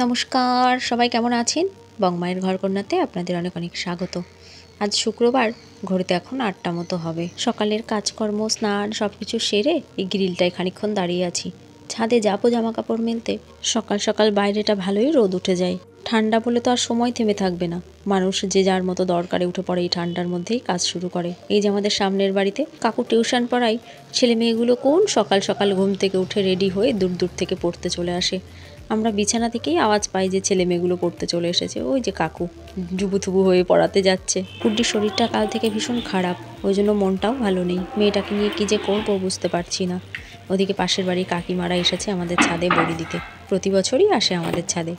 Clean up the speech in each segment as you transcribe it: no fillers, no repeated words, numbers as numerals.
নমস্কার, সবাই কেমন আছেন? বংমায়ের ঘরকন্যাতে আপনাদের অনেক অনেক স্বাগত। আজ শুক্রবার, ঘড়িতে এখন ৮টা মতো হবে। সকালের কাজকর্ম, স্নান সব কিছু সেরে এই গ্রিলটায় খানিকক্ষণ দাঁড়িয়ে আছি। ছাদে যাবো জামা কাপড় মেলতে। সকাল সকাল বাইরেটা ভালোই রোদ উঠে যায়। ঠান্ডা বলে তো আর সময় থেমে থাকবে না। মানুষ যে যার মতো দরকারে উঠে পড়ে এই ঠান্ডার মধ্যেই কাজ শুরু করে। এই যে আমাদের সামনের বাড়িতে কাকু টিউশন পড়াই, ছেলে মেয়েগুলো কোন সকাল সকাল ঘুম থেকে উঠে রেডি হয়ে দূর দূর থেকে পড়তে চলে আসে। আমরা বিছানা থেকেই আওয়াজ পাই যে ছেলে মেয়েগুলো পড়তে চলে এসেছে। ওই যে কাকু জুবুথুবু হয়ে পড়াতে যাচ্ছে। কুড্ডির শরীরটা কাল থেকে ভীষণ খারাপ, ওই জন্য মনটাও ভালো নেই। মেয়েটাকে নিয়ে কী যে করবো বুঝতে পারছি না। ওদিকে পাশের বাড়ির কাকিমারা এসেছে আমাদের ছাদে বড়ি দিতে। প্রতি বছরই আসে আমাদের ছাদে।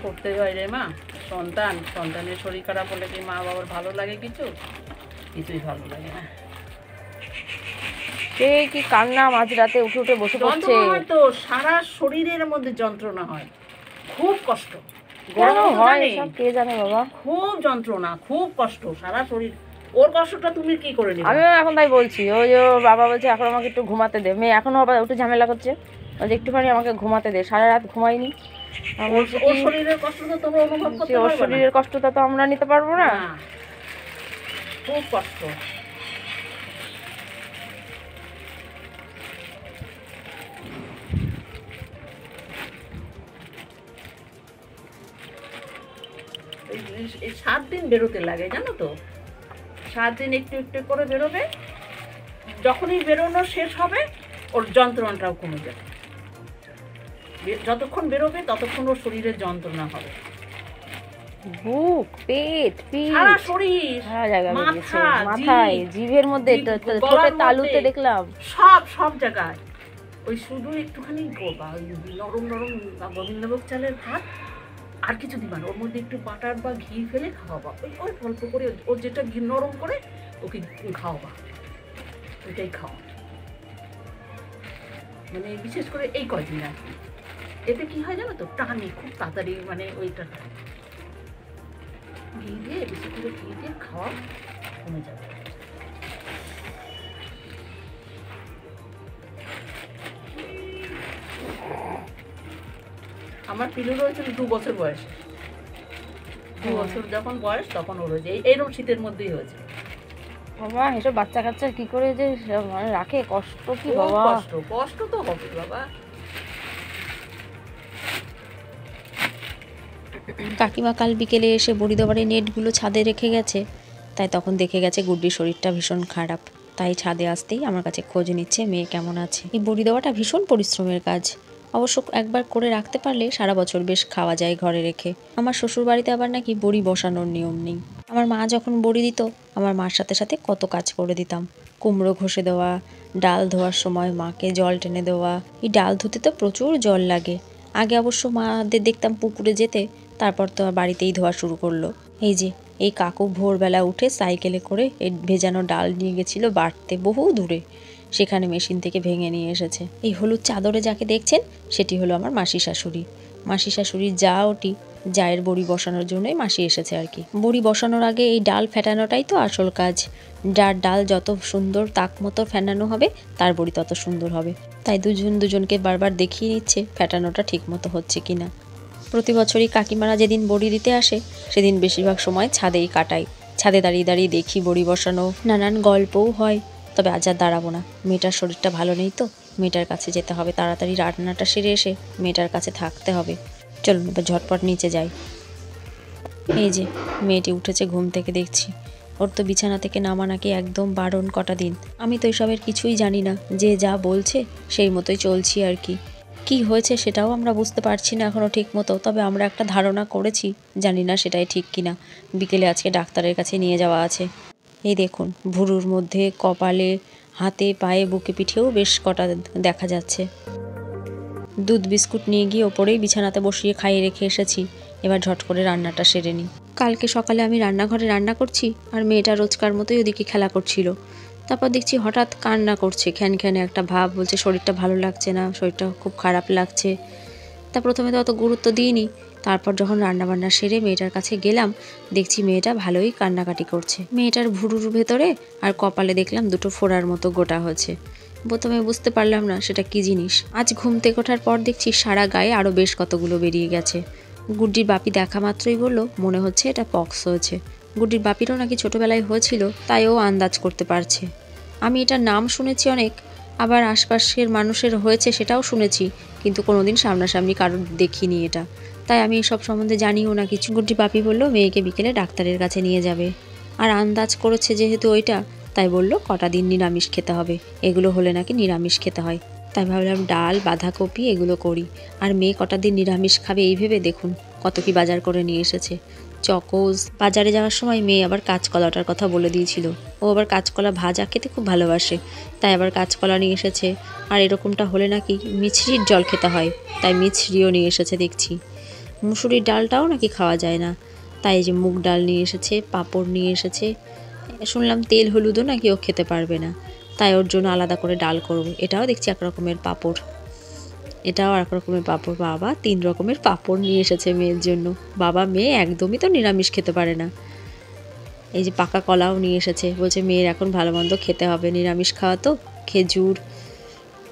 করতে হয় রে মা। সন্তানের শরীর খারাপ হলে কি মা বাবার ভালো লাগে? কিছুই ভালো লাগে না। কে কি কান্না মাঝরাতে উঠে উঠে বসে পড়ছে। তো সারা শরীরের মধ্যে যন্ত্রণা হয়, খুব কষ্ট। কেন হয় সব কে জানে বাবা। খুব যন্ত্রণা, খুব কষ্ট সারা শরীর। ওর কষ্টটা তুমি কি করে নিবে? আমিও এখন তাই বলছি। ওই যে বাবা বলছে এখন আমাকে একটু ঘুমাতে দে। মেয়ে এখনো আবার উঠে ঝামেলা করছে, বলছে একটুখানি আমাকে ঘুমাতে দে। সারা রাত ঘুমাইনি। ওর শরীরের কষ্ট তো তোমরা অনুভব করতে পারবে না। ওর শরীরের কষ্টটা তো আমরা নিতে পারবো না। খুব কষ্ট। এই 7 দিন বেরোতে লাগে, জানো তো। 7 দিন একটু একটু করে বেরোবে। যখনই বেরোনো শেষ হবে ওর যন্ত্রণাটাও কমে যাবে। যতক্ষণ বেরোবে ততক্ষণ ওর শরীরের যন্ত্রণা হবে। বুক, পেট, সারা শরীর, মাথায়, জিভের মধ্যে, ঠোঁটের তালুতে দেখলাম সব জায়গায়। ওই শুধু একটুখানি নরম নরম গোবিন্দভোগ চালের ভাত, আর কিছু দিবা না। ওর মধ্যে একটু বাটার বা ঘি ফেলে খাওয়াবা। ওই অল্প করে ওর যেটা ঘি নরম করে ওকে খাওয়াবা। ওইটাই খাওয়া, মানে বিশেষ করে এই কয়দিন আর কি। এতে কি হয় জানো তো, টানে খুব তাড়াতাড়ি, মানে ওইটা ঘি দিয়ে, বেশি করে ঘি দিয়ে খাওয়া কমে যাবে। আমার পিলুর হয়েছিল 2 বছর বয়সে। 2 বছর যখন বয়স তখন ওর হয়েছে। এইরকম শীতের মধ্যেই হয়েছে। বাবা এসব বাচ্চা কাচ্চা কি করে যে মানে রাখে, কষ্ট কি বাবা। কষ্ট তো হবে বাবা। কাকিমা কাল বিকেলে এসে বড়ি দেওয়ারে নেটগুলো ছাদে রেখে গেছে। তাই তখন দেখে গেছে গুড্ডির শরীরটা ভীষণ খারাপ। তাই ছাদে আসতেই আমার কাছে খোঁজ নিচ্ছে মেয়ে কেমন আছে। এই বড়ি দেওয়াটা ভীষণ পরিশ্রমের কাজ। অবশ্য একবার করে রাখতে পারলে সারা বছর বেশ খাওয়া যায় ঘরে রেখে। আমার শ্বশুর বাড়িতে আবার নাকি বড়ি বসানোর নিয়ম নেই। আমার মা যখন বড়ি দিত, আমার মার সাথে সাথে কত কাজ করে দিতাম। কুমড়ো ঘষে দেওয়া, ডাল ধোয়ার সময় মাকে জল টেনে দেওয়া। এই ডাল ধুতে তো প্রচুর জল লাগে। আগে অবশ্য মাদের দেখতাম পুকুরে যেতে, তারপর তো বাড়িতেই ধোয়া শুরু করলো। এই যে এই কাকু ভোরবেলা উঠে সাইকেলে করে এই ভেজানো ডাল নিয়ে গেছিল বাড়তে বহু দূরে। সেখানে মেশিন থেকে ভেঙে নিয়ে এসেছে। এই হলুদ চাদরে যাকে দেখছেন সেটি হলো আমার মাসি শাশুড়ি। মাসি শাশুড়ির যা ওটি, জায়ের বড়ি বসানোর জন্যই মাসি এসেছে আর কি। বড়ি বসানোর আগে এই ডাল ফেটানোটাই তো আসল কাজ। যার ডাল যত সুন্দর তাক মতো ফেটানো হবে তার বড়ি তত সুন্দর হবে। তাই দুজনকে বারবার দেখিয়ে নিচ্ছে ফেটানোটা ঠিক মতো হচ্ছে কিনা। প্রতি বছরই কাকিমারা যেদিন বড়ি দিতে আসে সেদিন বেশিরভাগ সময় ছাদেই কাটাই। ছাদে দাঁড়িয়ে দাঁড়িয়ে দেখি বড়ি বসানো, নানান গল্পও হয়। তবে আজ আর দাঁড়াবো না, মেয়েটার শরীরটা ভালো নেই তো। মেয়েটার কাছে যেতে হবে, তাড়াতাড়ি রান্নাটা সেরে এসে মেয়েটার কাছে থাকতে হবে। চলুন এবার ঝটপট নিচে যাই। এই যে মেয়েটি উঠেছে ঘুম থেকে দেখছি। ওর তো বিছানা থেকে নামা নাকি একদম বারণ কটা দিন। আমি তো এসবের কিছুই জানি না, যে যা বলছে সেই মতোই চলছি আর কি। কি হয়েছে সেটাও আমরা বুঝতে পারছি না এখনও ঠিক মতো। তবে আমরা একটা ধারণা করেছি, জানি না সেটাই ঠিক কিনা। বিকেলে আজকে ডাক্তারের কাছে নিয়ে যাওয়া আছে। এই দেখুন ভুরুর মধ্যে, কপালে, হাতে, পায়ে, বুকে, পিঠেও বেশ কটা দেখা যাচ্ছে। দুধ বিস্কুট নিয়ে গিয়ে ওপরেই বিছানাতে বসিয়ে খাইয়ে রেখে এসেছি। এবার ঝট করে রান্নাটা সেরে নিই। কালকে সকালে আমি রান্নাঘরে রান্না করছি আর মেয়েটা রোজকার মতোই ওদিকে খেলা করছিল। তারপর দেখছি হঠাৎ কান্না করছে, খ্যানখ্যানে একটা ভাব, বলছে শরীরটা ভালো লাগছে না, শরীরটা খুব খারাপ লাগছে। তা প্রথমে তো অত গুরুত্ব দিইনি। তারপর যখন রান্নাবান্না সেরে মেয়েটার কাছে গেলাম, দেখছি মেয়েটা ভালোই কান্নাকাটি করছে। মেয়েটার ভুরুর ভেতরে আর কপালে দেখলাম দুটো ফোড়ার মতো গোটা হয়েছে। প্রথমে বুঝতে পারলাম না সেটা কি জিনিস। আজ ঘুম থেকে ওঠার পর দেখছি সারা গায়ে আরও বেশ কতগুলো বেরিয়ে গেছে। গুড্ডির বাপি দেখা মাত্রই বলল মনে হচ্ছে এটা পক্স হয়েছে। গুড্ডির বাপিরও নাকি ছোটোবেলায় হয়েছিল, তাই ও আন্দাজ করতে পারছে। আমি এটার নাম শুনেছি অনেক, আবার আশপাশের মানুষের হয়েছে সেটাও শুনেছি, কিন্তু কোনোদিন সামনাসামনি কারোর দেখিনি এটা, তাই আমি এসব সম্বন্ধে জানিও না কিছু। গুড্ডির বাপি বলল মেয়েকে বিকেলে ডাক্তারের কাছে নিয়ে যাবে, আর আন্দাজ করেছে যেহেতু ওইটা, তাই বলল কটা দিন নিরামিষ খেতে হবে। এগুলো হলে নাকি নিরামিষ খেতে হয়, তাই ভাবলাম ডাল বাঁধাকপি এগুলো করি। আর মেয়ে কটা দিন নিরামিষ খাবে এই ভেবে দেখুন কত কি বাজার করে নিয়ে এসেছে। চকোজ, বাজারে যাওয়ার সময় মেয়ে আবার কাঁচকলাটার কথা বলে দিয়েছিল, ও আবার কাঁচকলা ভাজা খেতে খুব ভালোবাসে, তাই আবার কাঁচকলা নিয়ে এসেছে। আর এরকমটা হলে নাকি মিছরির জল খেতে হয়, তাই মিছরিও নিয়ে এসেছে দেখছি। মুসুরির ডালটাও নাকি খাওয়া যায় না, তাই যে মুগ ডাল নিয়ে এসেছে, পাঁপড় নিয়ে এসেছে। শুনলাম তেল হলুদও নাকি ও খেতে পারবে না, তাই ওর জন্য আলাদা করে ডাল করব। এটাও দেখছি এক রকমের পাঁপড়, এটাও এক রকমের পাঁপড়। বাবা 3 রকমের পাঁপড় নিয়ে এসেছে মেয়ের জন্য। বাবা মেয়ে একদমই তো নিরামিষ খেতে পারে না। এই যে পাকা কলাও নিয়ে এসেছে, বলছে মেয়ের এখন ভালো মন্দ খেতে হবে, নিরামিষ খাওয়া তো, খেজুর।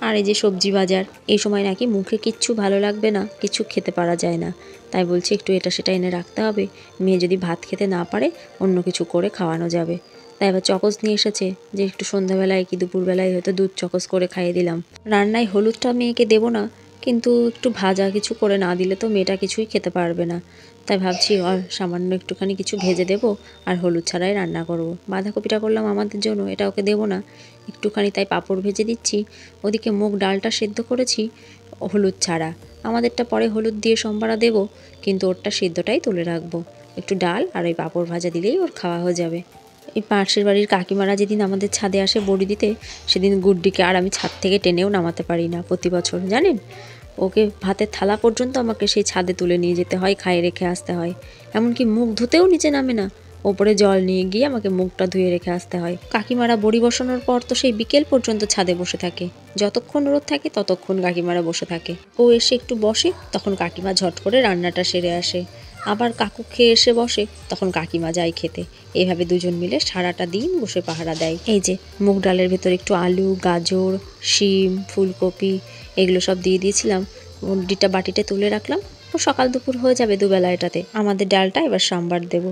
আর এই যে সবজি বাজার, এই সময় নাকি মুখে কিচ্ছু ভালো লাগবে না, কিছু খেতে পারা যায় না, তাই বলছে একটু এটা সেটা এনে রাখতে হবে, মেয়ে যদি ভাত খেতে না পারে অন্য কিছু করে খাওয়ানো যাবে। তাই এবার চকোস নিয়ে এসেছে, যে একটু সন্ধ্যাবেলায় কি দুপুরবেলায় হয়তো দুধ চকোস করে খাইয়ে দিলাম। রান্নায় হলুদটা মেয়েকে দেবো না, কিন্তু একটু ভাজা কিছু করে না দিলে তো মেয়েটা কিছুই খেতে পারবে না, তাই ভাবছি সামান্য একটুখানি কিছু ভেজে দেবো আর হলুদ ছাড়াই রান্না করব। বাঁধাকপিটা করলাম আমাদের জন্য, এটা ওকে দেবো না একটুখানি, তাই পাঁপড় ভেজে দিচ্ছি। ওদিকে মুগ ডালটা সেদ্ধ করেছি হলুদ ছাড়া, আমাদেরটা পরে হলুদ দিয়ে সম্বারা দেবো, কিন্তু ওরটা সেদ্ধটাই তুলে রাখবো। একটু ডাল আর ওই পাঁপড় ভাজা দিলেই ওর খাওয়া হয়ে যাবে। এই পাশের বাড়ির কাকিমারা যেদিন আমাদের ছাদে আসে বড়ি দিতে, সেদিন গুড্ডিকে আর আমি ছাদ থেকে টেনেও নামাতে পারি না প্রতি বছর, জানেন। ওকে ভাতের থালা পর্যন্ত আমাকে সেই ছাদে তুলে নিয়ে যেতে হয়, খাইয়ে রেখে আসতে হয়, এমনকি মুখ ধুতেও নিচে নামে না, ওপরে জল নিয়ে গিয়ে আমাকে মুখটা ধুয়ে রেখে আসতে হয়। কাকিমারা বড়ি বসানোর পর তো সেই বিকেল পর্যন্ত ছাদে বসে থাকে, যতক্ষণ রোদ থাকে ততক্ষণ কাকিমারা বসে থাকে। ও এসে একটু বসে, তখন কাকিমা ঝট করে রান্নাটা সেরে আসে, আবার কাকু খেয়ে এসে বসে, তখন কাকিমা যায় খেতে। এইভাবে দুজন মিলে সারাটা দিন বসে পাহারা দেয়। এই যে মুগ ডালের ভেতর একটু আলু, গাজর, শিম, ফুলকপি এগুলো সব দিয়ে দিয়েছিলাম, মুরগিটা বাটিতে তুলে রাখলাম, ও সকাল দুপুর হয়ে যাবে দুবেলা এটাতে। আমাদের ডালটা এবার সাম্বার দেবো।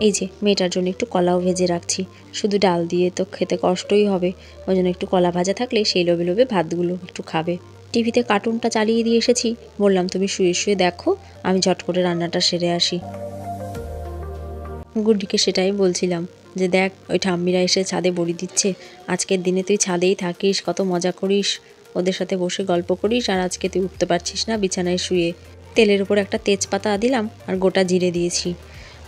এই যে মেয়েটার জন্য একটু কলাও ভেজে রাখছি, শুধু ডাল দিয়ে তো খেতে কষ্টই হবে, ওই জন্য একটু কলা ভাজা থাকলে সেই লোভে লোভে ভাতগুলো একটু খাবে। টিভিতে কার্টুনটা চালিয়ে দিয়ে এসেছি, বললাম তুমি শুয়ে শুয়ে দেখো, আমি ঝট করে রান্নাটা সেরে আসি। গুড্ডিকে সেটাই বলছিলাম যে দেখ ওই ঠাম্মিরা এসে ছাদে বড়ি দিচ্ছে, আজকের দিনে তুই ছাদেই থাকিস, কত মজা করিস, ওদের সাথে বসে গল্প করিস, আর আজকে তুই উঠতে পারছিস না বিছানায় শুয়ে। তেলের উপর একটা তেজপাতা দিলাম আর গোটা জিরে দিয়েছি।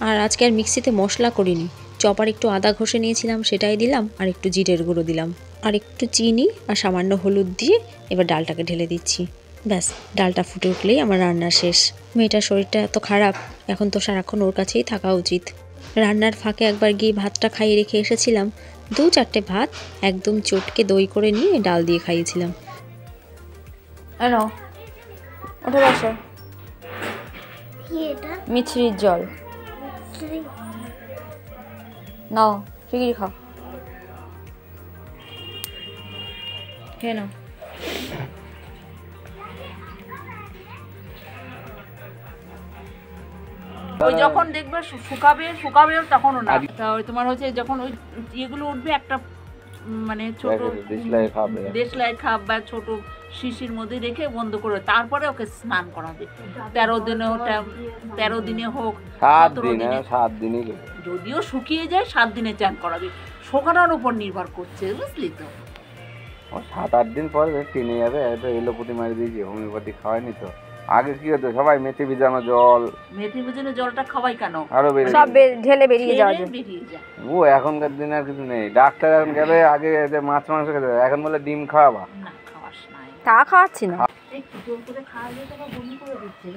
আর আজকে আর মিক্সিতে মশলা করিনি, চপার একটু আদা ঘষে নিয়েছিলাম সেটাই দিলাম, আর একটু জিরের গুঁড়ো দিলাম, আর একটু চিনি আর সামান্য হলুদ দিয়ে এবার ডালটাকে ঢেলে দিচ্ছি। ব্যাস, ডালটা ফুটে উঠলেই আমার রান্না শেষ। মেয়েটার শরীরটা এত খারাপ, এখন তো সারাক্ষণ ওর কাছেই থাকা উচিত। রান্নার ফাঁকে একবার গিয়ে ভাতটা খাইয়ে রেখে এসেছিলাম, 2-4টে ভাত একদম চটকে দই করে নিয়ে ডাল দিয়ে খাইয়েছিলাম। ওঠে বসো। মিছরির জল নাও, ফিগিরি খাও, খেয়ে নাও। ওই যখন দেখবে শুকাবে তখনও না, ওই তোমার হচ্ছে যখন ওই ইয়েগুলো উঠবে, একটা মানে ছোট দেশলাই খাপ বা ছোট শিশির মধ্যে রেখে বন্ধ করে, তারপরে ওকে স্নান করাবে। 13 দিনে হোক 7 দিনে, যদিও শুকিয়ে যায় 7 দিনে চান করাবে, শুকানোর উপর নির্ভর করছে, বুঝলি তো। 7-8 দিন পরে টেনে যাবে, এলোপতি মারি দিয়েছি, হোমিওপ্যাথি খাওয়াইনি তো। আগে কি হতো, সবাই মেথি ভিজানো জল, মেথি ভিজানো জলটা খাওয়াই কেন, আরো সব ঢেলে বেরিয়ে যায়। ও এখনকার দিন আর কিছু নেই, ডাক্তার এখন গেলে আগে মাছ মাংস খেতে, এখন বলে ডিম খাওয়াবা, তা খাওয়াচ্ছি না,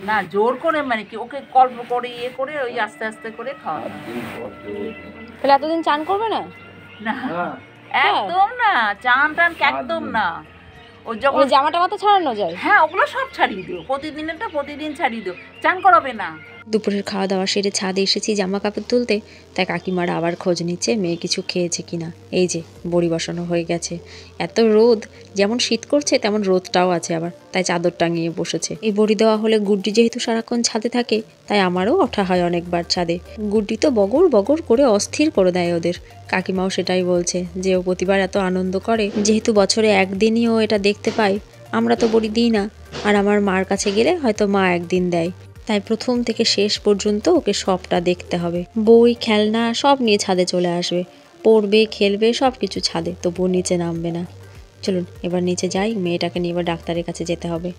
না জোর করে, মানে কি ওকে গল্প করে ইয়ে করে ওই আস্তে আস্তে করে খাওয়া। তাহলে এতদিন চান করবে না? না একদম না, চান টান একদম না, ওর যখন ওই জামা টামা তো ছাড়ানো যায়। হ্যাঁ ওগুলো সব ছাড়িয়ে দিও, প্রতিদিনেরটা প্রতিদিন ছাড়িয়ে দিও, চান করাবে না। দুপুরের খাওয়া দাওয়া সেরে ছাদে এসেছি জামা কাপড় তুলতে, তাই কাকিমারা আবার খোঁজ নিচ্ছে মেয়ে কিছু খেয়েছে কিনা। এই যে বড়ি বসানো হয়ে গেছে। এত রোদ, যেমন শীত করছে তেমন রোদটাও আছে আবার, তাই চাদর টাঙিয়ে বসেছে। এই বড়ি দেওয়া হলে গুড্ডি যেহেতু সারাক্ষণ ছাদে থাকে, তাই আমারও ওঠা হয় অনেকবার ছাদে। গুড্ডি তো বগর বগর করে অস্থির করে দেয় ওদের। কাকিমাও সেটাই বলছে যে ও প্রতিবার এত আনন্দ করে, যেহেতু বছরে একদিনই ও এটা দেখতে পায়। আমরা তো বড়ি দিই না, আর আমার মার কাছে গেলে হয়তো মা একদিন দেয়, তাই প্রথম থেকে শেষ পর্যন্ত ওকে সবটা দেখতে হবে। বই খেলনা সব নিয়ে ছাদে চলে আসবে, পড়বে খেলবে সব কিছু ছাদে, তবুও নিচে নামবে না। চলুন এবার নিচে যাই, মেয়েটাকে নিয়ে এবার ডাক্তারের কাছে যেতে হবে।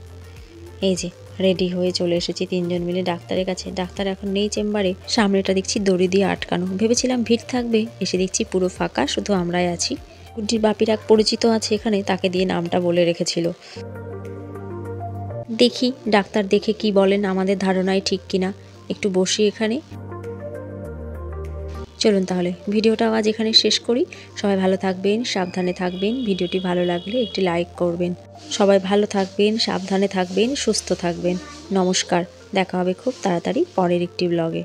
এই যে রেডি হয়ে চলে এসেছি তিনজন মিলে ডাক্তারের কাছে। ডাক্তার এখন নেই চেম্বারে, সামনেটা দেখছি দড়ি দিয়ে আটকানো। ভেবেছিলাম ভিড় থাকবে, এসে দেখছি পুরো ফাঁকা, শুধু আমরাই আছি। গুড্ডির বাপির এক পরিচিত আছে এখানে, তাকে দিয়ে নামটা বলে রেখেছিল। দেখি ডাক্তার দেখে কি বলেন, আমাদের ধারণাই ঠিক কিনা। একটু বসি এখানে। চলুন তাহলে ভিডিওটাও আজ এখানে শেষ করি। সবাই ভালো থাকবেন, সাবধানে থাকবেন। ভিডিওটি ভালো লাগলে একটি লাইক করবেন। সবাই ভালো থাকবেন, সাবধানে থাকবেন, সুস্থ থাকবেন। নমস্কার, দেখা হবে খুব তাড়াতাড়ি পরের একটি ব্লগে।